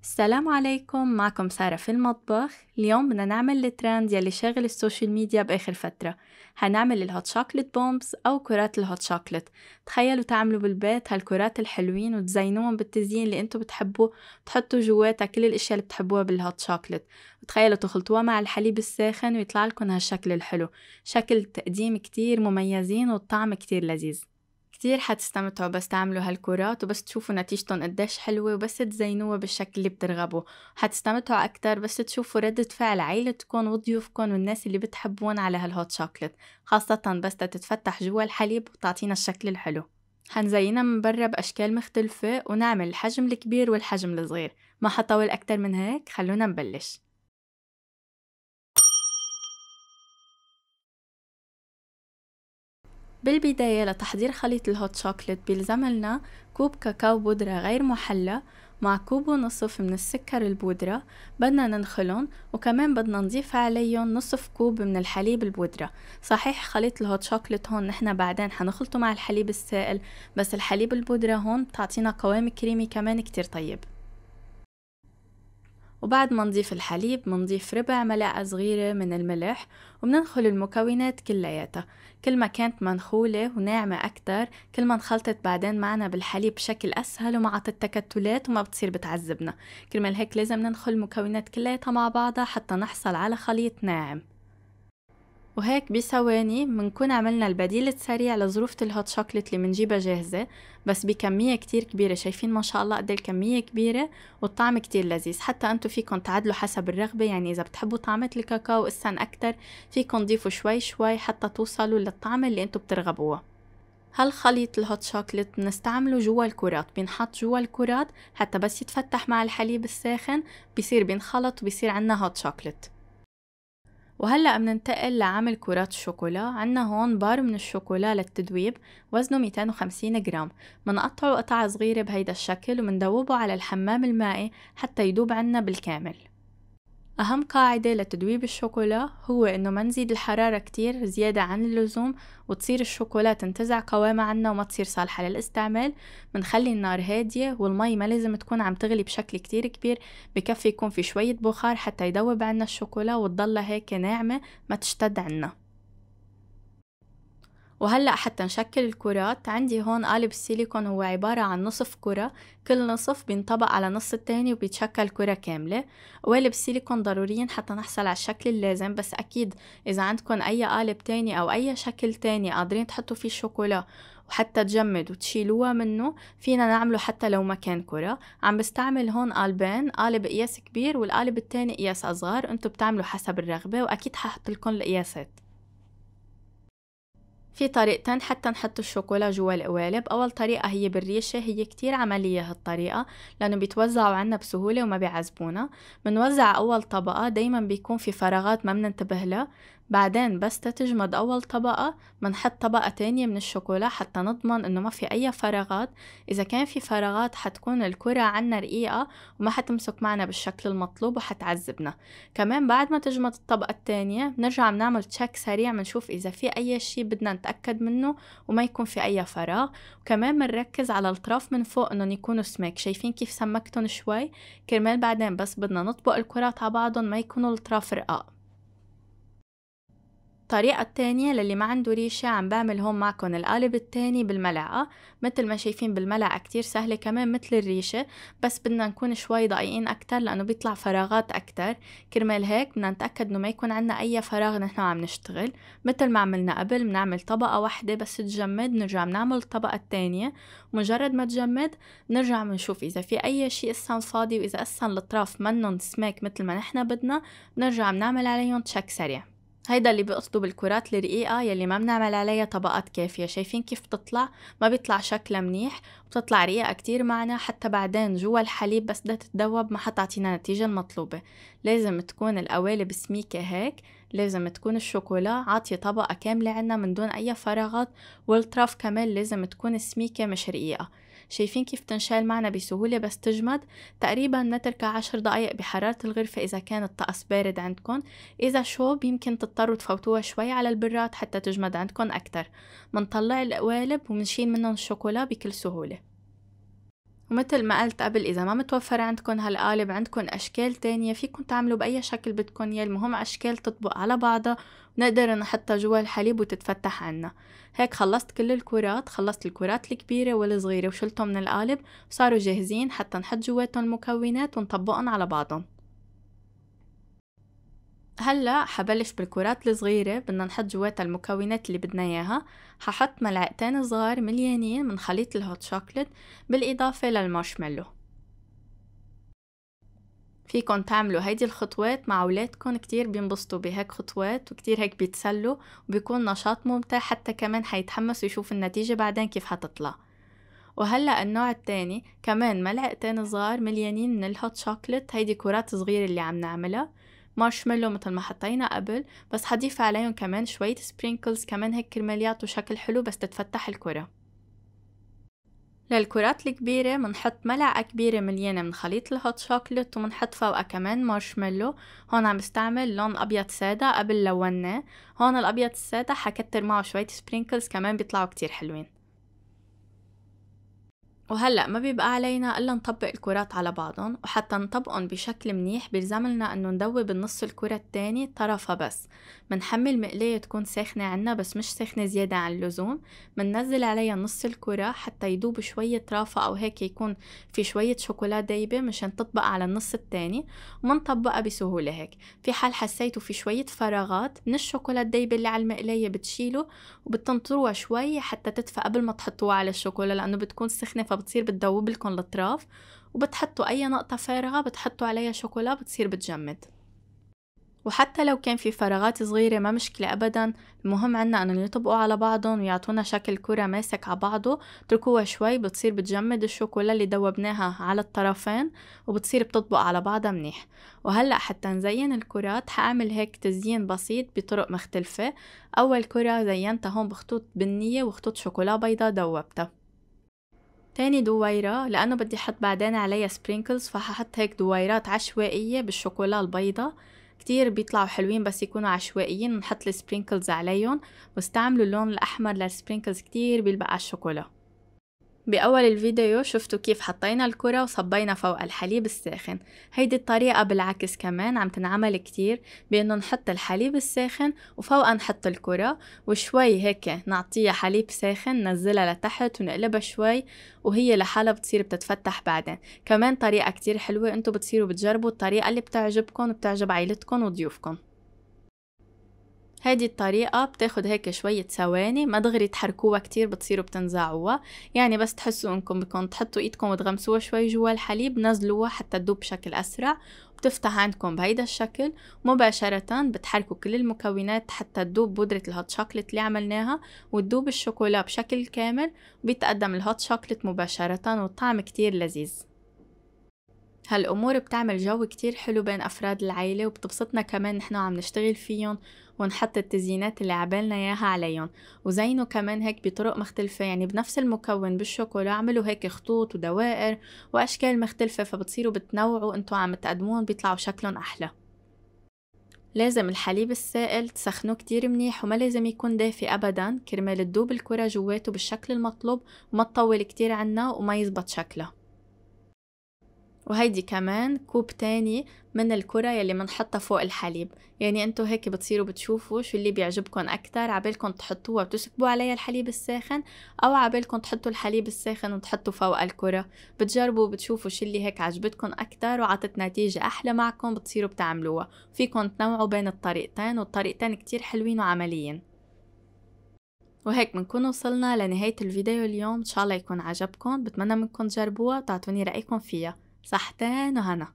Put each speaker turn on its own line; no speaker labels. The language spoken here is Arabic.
السلام عليكم، معكم سارة في المطبخ. اليوم بدنا نعمل الترند يلي شاغل السوشيال ميديا بآخر فترة. هنعمل الهوت شوكلت بومبس أو كرات الهوت شوكلت. تخيلوا تعملوا بالبيت هالكرات الحلوين وتزينوهم بالتزيين اللي انتو بتحبوه، تحطوا جواتها كل الاشياء اللي بتحبوها بالهوت شوكلت. وتخيلوا تخلطوها مع الحليب الساخن ويطلع لكم هالشكل الحلو. شكل تقديم كتير مميزين والطعم كتير لذيذ. كتير حتستمتعوا بس تعملوا هالكرات وبس تشوفوا نتيجتهم قديش حلوة وبس تزينوها بالشكل اللي بترغبوا. حتستمتعوا أكتر بس تشوفوا ردة فعل عيلتكم وضيوفكم والناس اللي بتحبون على هالهوت شوكلت، خاصة بس تتفتح جوا الحليب وتعطينا الشكل الحلو. حنزينها من برا بأشكال مختلفة ونعمل الحجم الكبير والحجم الصغير. ما حطول أكتر من هيك، خلونا نبلش. بالبداية لتحضير خليط الهوت شوكلت بيلزملنا كوب كاكاو بودرة غير محلى مع كوب ونصف من السكر البودرة. بدنا ننخلن وكمان بدنا نضيف عليهم نصف كوب من الحليب البودرة. صحيح خليط الهوت شوكلت هون نحنا بعدين حنخلطه مع الحليب السائل، بس الحليب البودرة هون بتعطينا قوام كريمي كمان كتير طيب. وبعد ما نضيف الحليب منضيف ربع ملعقة صغيرة من الملح وبننخل المكونات كلياتها. كل ما كانت منخولة وناعمة أكتر كل ما انخلطت بعدين معنا بالحليب بشكل أسهل وما عطت تكتلات وما بتصير بتعذبنا. كرمال هيك لازم ننخل المكونات كلياتها مع بعضها حتى نحصل على خليط ناعم. وهيك بثواني منكون عملنا البديل السريع لظروفة الهوت شوكلت اللي منجيبها جاهزة بس بكمية كتير كبيرة. شايفين ما شاء الله قد الكمية كبيرة والطعم كتير لذيذ. حتى انتو فيكن تعدلوا حسب الرغبة، يعني إذا بتحبوا طعمة الكاكاو السن أكتر فيكن ضيفوا شوي شوي حتى توصلوا للطعم اللي انتو بترغبوه. هالخليط الهوت شوكلت بنستعمله جوا الكرات، بينحط جوا الكرات حتى بس يتفتح مع الحليب الساخن بيصير بينخلط وبيصير عنا هوت شوكلت. وهلأ بننتقل لعمل كرات الشوكولا. عنا هون بار من الشوكولا للتدويب وزنه 250 جرام. منقطعه قطع صغيرة بهيدا الشكل ومندوبه على الحمام المائي حتى يدوب عنا بالكامل. أهم قاعدة لتدويب الشوكولا هو إنه ما نزيد الحرارة كتير زيادة عن اللزوم وتصير الشوكولا تنتزع قوامها عنا وما تصير صالحة للاستعمال. منخلي النار هادية والمي ما لازم تكون عم تغلي بشكل كتير كبير، بكفي يكون في شوية بخار حتى يدوب عنا الشوكولا وتضلها هيك ناعمة ما تشتد عنا. وهلأ حتى نشكل الكرات عندي هون قالب السيليكون، هو عبارة عن نصف كرة، كل نصف بينطبق على نص التاني وبيتشكل كرة كاملة. قوالب السيليكون ضروريين حتى نحصل على الشكل اللازم، بس أكيد إذا عندكن أي قالب تاني أو أي شكل تاني قادرين تحطوا فيه الشوكولا وحتى تجمد وتشيلوها منه فينا نعمله حتى لو ما كان كرة. عم بستعمل هون قالبين، قالب قياس كبير والقالب التاني قياس أصغر، انتو بتعملوا حسب الرغبة وأكيد ححط لكم القياسات. في طريقتين حتى نحط الشوكولا جوا القوالب. أول طريقة هي بالريشة، هي كتير عملية هالطريقة لأنه بيتوزعوا عنا بسهولة وما بيعذبونا. منوزع أول طبقة دايما بيكون في فراغات ما مننتبه لها، بعدين بس تتجمد أول طبقة منحط طبقة تانية من الشوكولا حتى نضمن إنه ما في أي فراغات. إذا كان في فراغات حتكون الكرة عنا رقيقة وما حتمسك معنا بالشكل المطلوب وحتعذبنا. كمان بعد ما تجمد الطبقة التانية بنرجع بنعمل تشيك سريع منشوف إذا في أي شي بدنا نتأكد منه وما يكون في أي فراغ. وكمان منركز على الأطراف من فوق إنهم يكونوا سميك. شايفين كيف سمكتهم شوي كرمال بعدين بس بدنا نطبق الكرات على بعضهم ما يكونوا الأطراف رقاق. الطريقة التانية للي ما عنده ريشة عم بعمل هون معكم القالب التاني بالملعقة. مثل ما شايفين بالملعقة كتير سهلة كمان مثل الريشة، بس بدنا نكون شوي دقيقين أكتر لأنه بيطلع فراغات أكتر. كرمال هيك بدنا نتأكد إنه ما يكون عنا أي فراغ نحن عم نشتغل. مثل ما عملنا قبل بنعمل طبقة واحدة بس تجمد، بنرجع بنعمل الطبقة التانية. مجرد ما تجمد بنرجع بنشوف إذا في أي شي إسا فاضي، وإذا إسا الأطراف منن سماك مثل ما نحن بدنا بنرجع بنعمل عليهم تشيك سريع. هيدا اللي بقصده بالكرات الرقيقة يلي ما بنعمل عليها طبقات كافية. شايفين كيف بتطلع؟ ما بيطلع شكلها منيح، بتطلع رقيقة كتير معنا حتى بعدين جوا الحليب بس بدها تتذوب ما حتعطينا النتيجة المطلوبة. لازم تكون القوالب سميكة هيك، لازم تكون الشوكولا عاطية طبقة كاملة عنا من دون أي فراغات، والأطراف كمان لازم تكون سميكة مش رقيقة. شايفين كيف تنشال معنا بسهولة بس تجمد؟ تقريبا نتركها 10 دقايق بحرارة الغرفة إذا كان الطقس بارد عندكن. إذا شوب يمكن تضطروا تفوتوها شوي على البراد حتى تجمد عندكن أكتر. منطلع القوالب ومنشيل منهم الشوكولا بكل سهولة. ومثل ما قلت قبل، إذا ما متوفر عندكن هالقالب عندكن أشكال تانية فيكن تعملوا بأي شكل بدكن إياه، المهم أشكال تطبق على بعضها ونقدر نحطها جوا الحليب وتتفتح عنا. هيك خلصت كل الكرات، خلصت الكرات الكبيرة والصغيرة وشلتهم من القالب وصاروا جاهزين حتى نحط جواتهم المكونات ونطبقهم على بعضهم. هلا حبلش بالكرات الصغيرة، بدنا نحط جواتها المكونات اللي بدنا اياها. ححط ملعقتين صغار مليانين من خليط الهوت شوكليت بالإضافة للمارشميلو. فيكن تعملوا هيدي الخطوات مع أولادكن، كتير بينبسطوا بهيك خطوات وكتير هيك بيتسلوا وبيكون نشاط ممتع، حتى كمان حيتحمسوا يشوفوا النتيجة بعدين كيف حتطلع. وهلأ النوع التاني كمان ملعقتين صغار مليانين من الهوت شوكليت، هيدي كرات صغيرة اللي عم نعملها. مارشميلو مثل ما حطينا قبل، بس حضيف عليهم كمان شوية سبرينكلز كمان هيك كرمال يعطوا شكل حلو بس تتفتح الكرة. للكرات الكبيرة منحط ملعقة كبيرة مليانة من خليط الهوت شوكليت ومنحط فوقها كمان مارشميلو. هون عم بستعمل لون أبيض سادة قبل لوناه. هون الأبيض السادة حكتر معه شوية سبرينكلز كمان بيطلعوا كتير حلوين. وهلأ ما بيبقى علينا إلا نطبق الكرات على بعضهم، وحتى نطبقهم بشكل منيح بيلزملنا إنه ندوب النص الكرة التاني طرفها بس. منحمل مقلاية تكون ساخنة عنا بس مش ساخنة زيادة عن اللزوم. مننزل عليها نص الكرة حتى يدوب شوية رافة أو هيك يكون في شوية شوكولا دايبة مشان تطبق على النص التاني، ومنطبقها بسهولة هيك. في حال حسيتوا في شوية فراغات من الشوكولا الدايبة اللي على المقلاية بتشيلوا وبتنطروها شوي حتى تدفى قبل ما تحطوها على الشوكولا، لأنه بتكون سخنة فبتصير بتدوب لكم الأطراف. وبتحطوا أي نقطة فارغة بتحطوا عليها شوكولا بتصير بتجمد. وحتى لو كان في فراغات صغيرة ما مشكلة أبدا، المهم عنا أنه يطبقوا على بعضهم ويعطونا شكل كرة ماسك على بعضه. اتركوها شوي بتصير بتجمد الشوكولا اللي دوبناها على الطرفين وبتصير بتطبق على بعضها منيح. وهلأ حتى نزين الكرات حاعمل هيك تزيين بسيط بطرق مختلفة. أول كرة زينتها هون بخطوط بنية وخطوط شوكولا بيضة دوبتها. تاني دويرة لأنه بدي حط بعدين عليها سبرينكلز فححط هيك دويرات عشوائية بالشوكولا البيضة، كتير بيطلعوا حلوين بس يكونوا عشوائيين. نحط السبرينكلز عليهم واستعملوا اللون الأحمر للسبرينكلز، كتير بيلبق على الشوكولا. بأول الفيديو شفتوا كيف حطينا الكرة وصبينا فوق الحليب الساخن. هيدي الطريقة بالعكس كمان عم تنعمل كتير، بأنه نحط الحليب الساخن وفوقها نحط الكرة وشوي هيك نعطيها حليب ساخن ننزلها لتحت ونقلبها شوي وهي لحالها بتصير بتتفتح بعدين. كمان طريقة كتير حلوة، انتو بتصيروا بتجربوا الطريقة اللي بتعجبكم وبتعجب عائلتكم وضيوفكم. هيدي الطريقة بتاخد هيك شوية ثواني، ما دغري تحركوها كتير بتصيروا بتنزعوها، يعني بس تحسوا انكم بدكم تحطوا ايدكم وتغمسوها شوي جوا الحليب نزلوها حتى تدوب بشكل اسرع وبتفتح عندكم بهيدا الشكل. مباشرة بتحركوا كل المكونات حتى تدوب بودرة الهوت شوكليت اللي عملناها وتدوب الشوكولا بشكل كامل، وبيتقدم الهوت شوكليت مباشرة والطعم كتير لذيذ. هالأمور بتعمل جو كتير حلو بين أفراد العيلة وبتبسطنا كمان نحن عم نشتغل فيهم ونحط التزيينات اللي عبالنا ياها عليهم. وزينوا كمان هيك بطرق مختلفة، يعني بنفس المكون بالشوكولا عملوا هيك خطوط ودوائر وأشكال مختلفة فبتصيروا بتنوعوا انتوا عم تقدمون بيطلعوا شكلهم أحلى. لازم الحليب السائل تسخنوه كتير منيح وما لازم يكون دافي أبدا كرمال تدوب الكرة جواته بالشكل المطلوب وما تطول كتير عنا وما يزبط شكلها. وهيدي كمان كوب تاني من الكرة يلي منحطها فوق الحليب، يعني انتو هيك بتصيروا بتشوفوا شو اللي بيعجبكن اكتر، عبالكن تحطوها وتسكبوا عليها الحليب الساخن او عبالكن تحطوا الحليب الساخن وتحطوا فوق الكرة. بتجربوا بتشوفوا شو اللي هيك عجبتكن اكتر وعطت نتيجة احلى معكم بتصيروا بتعملوها. فيكن تنوعوا بين الطريقتين والطريقتين كتير حلوين وعمليين. وهيك بنكون وصلنا لنهاية الفيديو اليوم، ان شاء الله يكون عجبكم. بتمنى منكم تجربوها وتعطوني رأيكم فيها. صحتين وهنا.